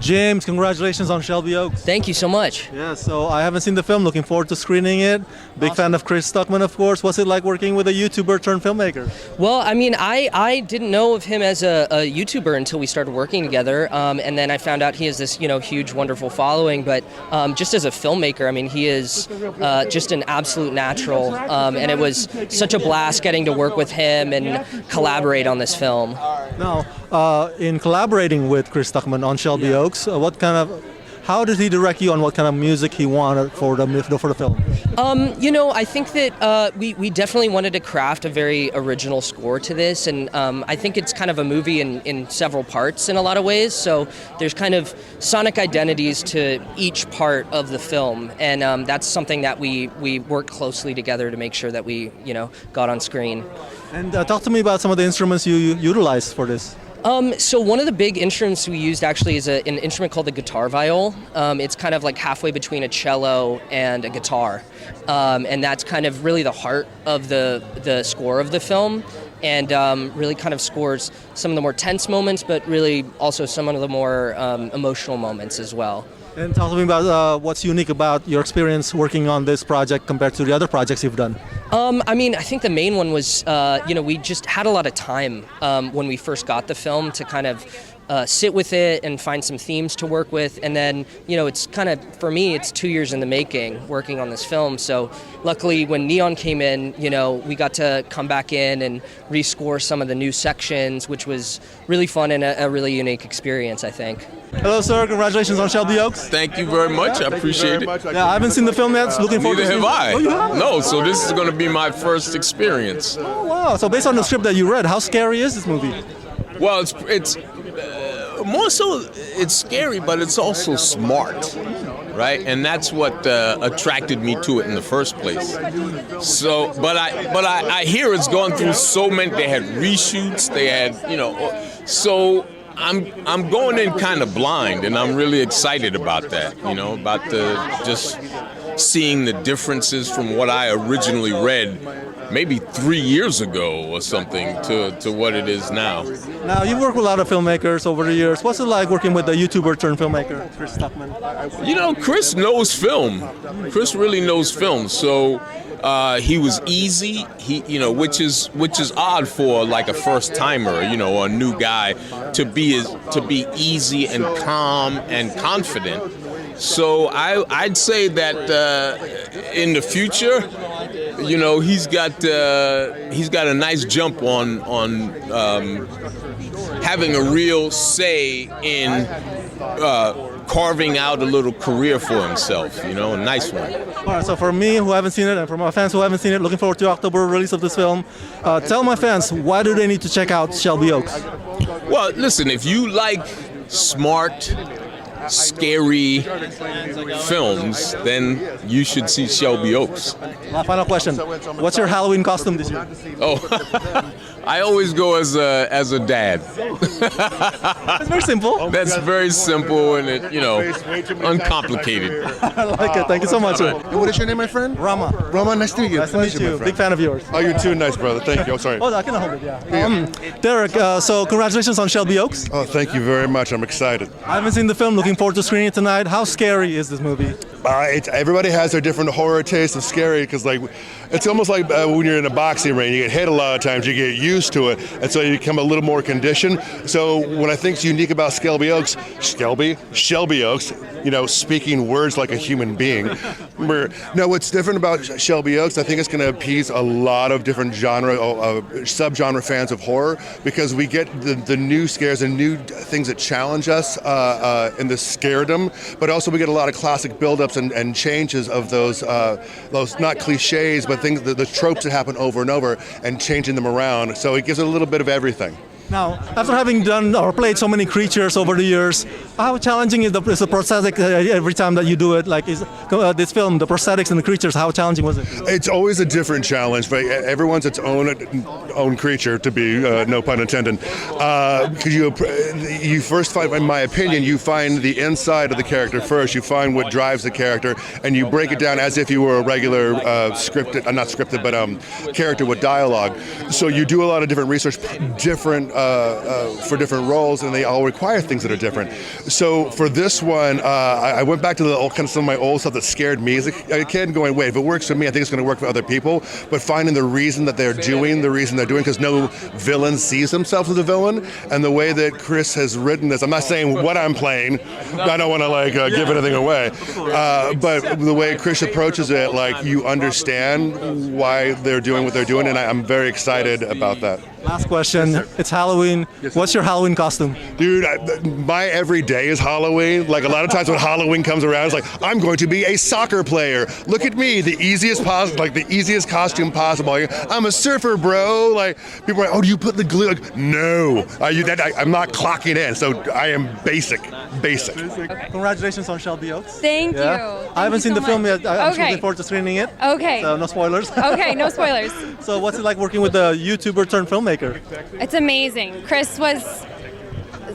James, congratulations on Shelby Oaks. Thank you so much. Yeah, so I haven't seen the film. Looking forward to screening it. Big fan of Chris Stuckmann, of course. What's it like working with a YouTuber turned filmmaker? Well, I mean, I didn't know of him as a YouTuber until we started working together, and then I found out he has this huge, wonderful following. But just as a filmmaker, I mean, he is just an absolute natural, and it was such a blast getting to work with him and collaborate on this film. Now, in collaborating with Chris Stuckmann on Shelby Oaks, how did he direct you on what kind of music he wanted for the film? I think that we definitely wanted to craft a very original score to this, and I think it's kind of a movie in several parts in a lot of ways, so there's kind of sonic identities to each part of the film, and that's something that we worked closely together to make sure that we got on screen. And talk to me about some of the instruments you utilized for this. So one of the big instruments we used actually is an instrument called the guitar viol. It's kind of like halfway between a cello and a guitar. And that's kind of really the heart of the score of the film, and really kind of scores some of the more tense moments, but really also some of the more emotional moments as well. And talk to me about what's unique about your experience working on this project compared to the other projects you've done. I mean, I think the main one was, we just had a lot of time when we first got the film to kind of sit with it and find some themes to work with. And then, it's kind of, for me, it's 2 years in the making working on this film. So luckily when Neon came in, we got to come back in and rescore some of the new sections, which was really fun and a really unique experience, I think. Hello, sir. Congratulations on Shelby Oaks. Thank you very much. I appreciate it. Yeah, I haven't seen the film yet. So looking forward to seeing it. Neither have I. Oh, you haven't? No, so this is going to be my first experience. Oh, wow. So based on the script that you read, how scary is this movie? Well, it's more so it's scary, but it's also smart, right? And that's what attracted me to it in the first place. So, but I hear it's gone through so many. They had reshoots. They had, so. I'm going in kind of blind, and I'm really excited about that, about just seeing the differences from what I originally read maybe 3 years ago or something to what it is now. Now, you've worked with a lot of filmmakers over the years. What's it like working with a YouTuber turned filmmaker, Chris Stuckmann? Chris knows film. Chris really knows film, so he was easy. Which is odd for like a first timer, or a new guy to be easy and calm and confident. So I'd say that in the future, he's got a nice jump on having a real say in carving out a little career for himself, a nice one. All right, so for me who haven't seen it, and for my fans who haven't seen it, looking forward to October release of this film. Tell my fans, why do they need to check out Shelby Oaks? Well, listen, if you like smart, scary films, then you should see Shelby Oaks. My final question, what's your Halloween costume this year? Oh, I always go as a dad. It's very simple. That's very simple and uncomplicated. I like it. Thank you so much. And what is your name, my friend? Rama. Rama, nice to meet you. Nice to meet you. Big fan of yours. Oh, you too. Nice, brother. Thank you. Oh, sorry. Oh, I can hold it, yeah. Derek, so congratulations on Shelby Oaks. Oh, thank you very much. I'm excited. I haven't seen the film. Looking forward to screening it tonight. How scary is this movie? Everybody has their different horror taste of scary, because it's almost like when you're in a boxing ring, you get hit a lot of times, you get used to it, and so you become a little more conditioned. So what I think is unique about Shelby Oaks, speaking words like a human being. No, what's different about Shelby Oaks, I think it's going to appease a lot of different subgenre fans of horror, because we get the new scares and new things that challenge us in the scaredom, but also we get a lot of classic buildups and changes of those not cliches, but things, the tropes that happen over and over, and changing them around. So it gives it a little bit of everything. Now, after having done or played so many creatures over the years, how challenging is the prosthetic every time that you do it? Like this film, the prosthetics and the creatures, how challenging was it? It's always a different challenge, but everyone's its own creature, to be no pun intended. Because you first find, in my opinion, you find the inside of the character first. You find what drives the character, and you break it down as if you were a regular character with dialogue. So you do a lot of different research, different for different roles, and they all require things that are different. So for this one, I went back to the old, kind of some of my old stuff that scared me as a kid, and going, wait, if it works for me, I think it's going to work for other people. But finding the reason that they're doing, because no villain sees himself as a villain, and the way that Chris has written this, I'm not saying what I'm playing, I don't want to give anything away, but the way Chris approaches it, you understand why they're doing what they're doing, and I'm very excited about that. Last question. It's Halloween. What's your Halloween costume? Dude, my every day is Halloween. A lot of times when Halloween comes around, it's I'm going to be a soccer player. Look at me, the easiest costume possible. I'm a surfer, bro. People are like, oh, do you put the glue? No, I'm not clocking in. So I am basic. Okay. Congratulations on Shelby Oaks. Thank you. I haven't seen the film yet. I'm just looking forward to screening it. Okay. So no spoilers. Okay, no spoilers. So what's it like working with a YouTuber turned filmmaker? It's amazing. Chris was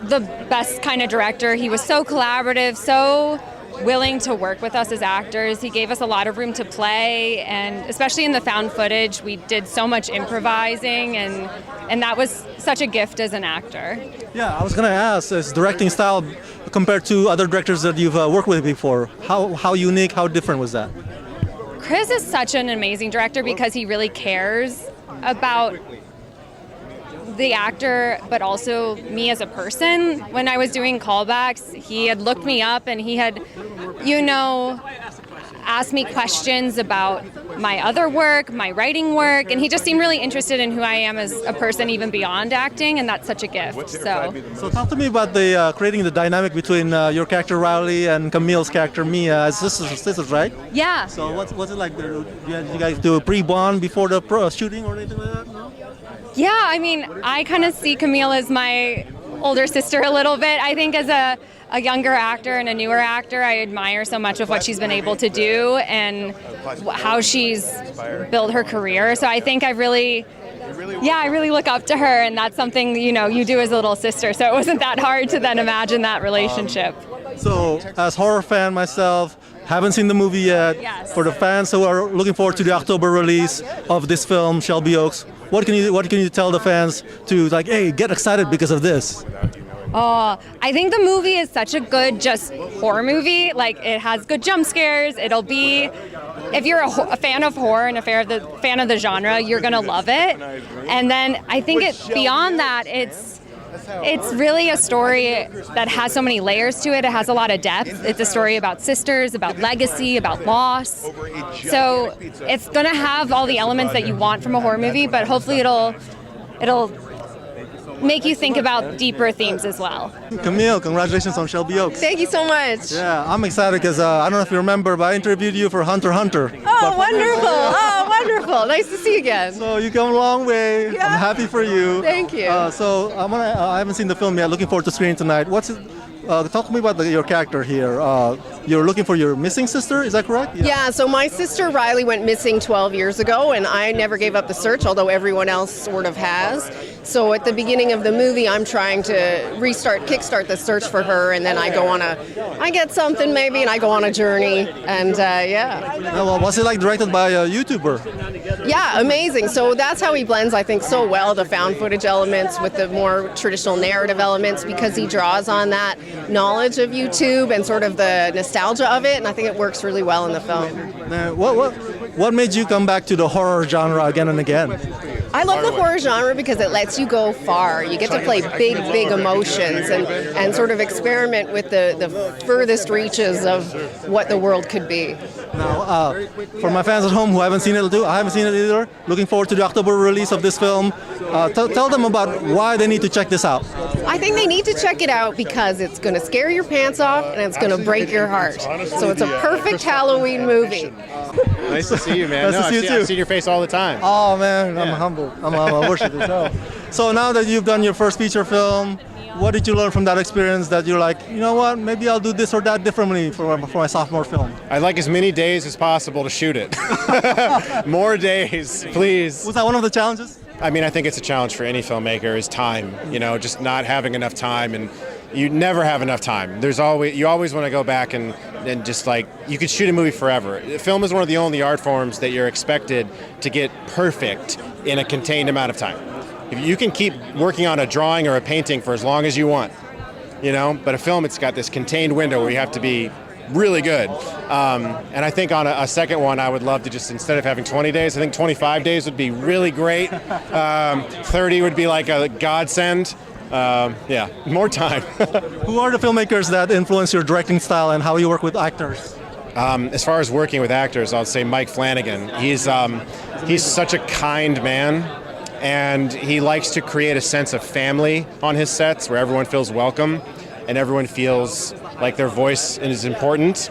the best kind of director. He was so collaborative, so willing to work with us as actors. He gave us a lot of room to play, and especially in the found footage, we did so much improvising, and that was such a gift as an actor. Yeah, I was going to ask, his directing style compared to other directors that you've worked with before, how unique, how different was that? Chris is such an amazing director because he really cares about the actor, but also me as a person. When I was doing callbacks, he had looked me up and he had, asked me questions about my other work, my writing work, and he just seemed really interested in who I am as a person, even beyond acting, and that's such a gift. So talk to me about the creating the dynamic between your character Riley and Camille's character Mia as sisters, right? Yeah. So what's it like? Do you guys do a pre-bond before the shooting or anything like that? No? Yeah, I kind of see Camille as my older sister a little bit. I think as a younger actor and a newer actor, I admire so much of what she's been able to do and how she's built her career. So I think I really look up to her, and that's something, you do as a little sister. So it wasn't that hard to then imagine that relationship. So as horror fan myself, haven't seen the movie yet. Yes. For the fans who are looking forward to the October release of this film, Shelby Oaks, what can you tell the fans to hey, get excited because of this? Oh, I think the movie is such a good just horror movie. It has good jump scares. It'll be, if you're a fan of horror and a fan of the genre, you're gonna love it. And then I think beyond that, it's really a story that has so many layers to it. It has a lot of depth. It's a story about sisters, about legacy, about loss. So it's going to have all the elements that you want from a horror movie, but hopefully it'll make you think about deeper themes as well. Camille, congratulations on Shelby Oaks. Thank you so much. Yeah, I'm excited because I don't know if you remember, but I interviewed you for Hunter x Hunter. Oh, wonderful. Oh, wonderful. Nice to see you again. So you come a long way. Yeah. I'm happy for you. Thank you. I haven't seen the film yet. Looking forward to screening tonight. Talk to me about your character here. You're looking for your missing sister, is that correct? Yeah, so my sister Riley went missing 12 years ago, and I never gave up the search, although everyone else sort of has. So at the beginning of the movie, I'm trying to kickstart the search for her, and then I get something maybe, and I go on a journey, and yeah. Well, what's it like directed by a YouTuber? Yeah, amazing. So that's how he blends, I think, so well the found footage elements with the more traditional narrative elements, because he draws on that knowledge of YouTube and sort of the nostalgia of it, and I think it works really well in the film. Now, what made you come back to the horror genre again and again? I love the horror genre because it lets you go far. You get to play big emotions and sort of experiment with the furthest reaches of what the world could be. Now, for my fans at home who haven't seen it too, I haven't seen it either, looking forward to the October release of this film. Tell them about why they need to check this out. I think they need to check it out because it's going to scare your pants off and it's going to break your heart. So it's a perfect Halloween movie. Nice to see you, man. Nice to see you too. I've seen your face all the time. Oh man, I'm humble. I'm worship it. So now that you've done your first feature film, what did you learn from that experience that you're like, you know what, maybe I'll do this or that differently for my sophomore film? I'd like as many days as possible to shoot it. More days, please. Was that one of the challenges? I think it's a challenge for any filmmaker is time, just not having enough time, and you never have enough time. You always want to go back and just you could shoot a movie forever. Film is one of the only art forms that you're expected to get perfect in a contained amount of time. You can keep working on a drawing or a painting for as long as you want, but a film, it's got this contained window where you have to be really good. And I think on a second one, I would love to just, instead of having 20 days, I think 25 days would be really great. 30 would be like a godsend. Yeah, more time. Who are the filmmakers that influence your directing style and how you work with actors? As far as working with actors, I'll say Mike Flanagan. He's such a kind man, and he likes to create a sense of family on his sets where everyone feels welcome and everyone feels like their voice is important.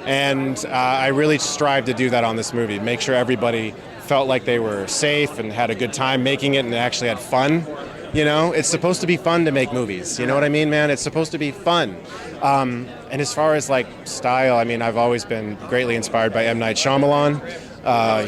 And I really strive to do that on this movie, make sure everybody felt like they were safe and had a good time making it and actually had fun. It's supposed to be fun to make movies. You know what I mean, man? It's supposed to be fun. And as far as like style, I mean, I've always been greatly inspired by M. Night Shyamalan.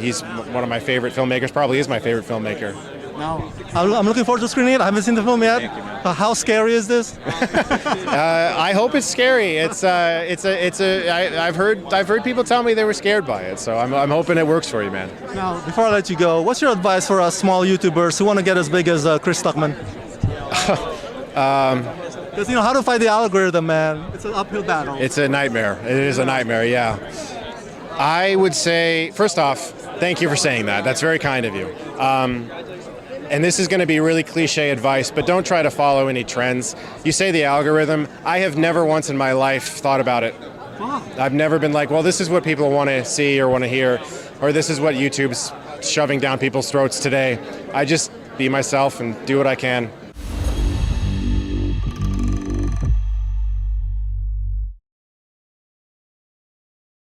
He's one of my favorite filmmakers, probably is my favorite filmmaker. No. I'm looking forward to screening it. I haven't seen the film yet. How scary is this? I hope it's scary. I've heard people tell me they were scared by it, so I'm hoping it works for you, man. Now, before I let you go, what's your advice for us small YouTubers who want to get as big as Chris Stuckmann? Because how to fight the algorithm, man. It's an uphill battle. It's a nightmare. It is a nightmare, yeah. I would say, first off, thank you for saying that. That's very kind of you. And this is going to be really cliche advice, but don't try to follow any trends. You say the algorithm. I have never once in my life thought about it. I've never been like, well, this is what people want to see or want to hear, or this is what YouTube's shoving down people's throats today. I just be myself and do what I can.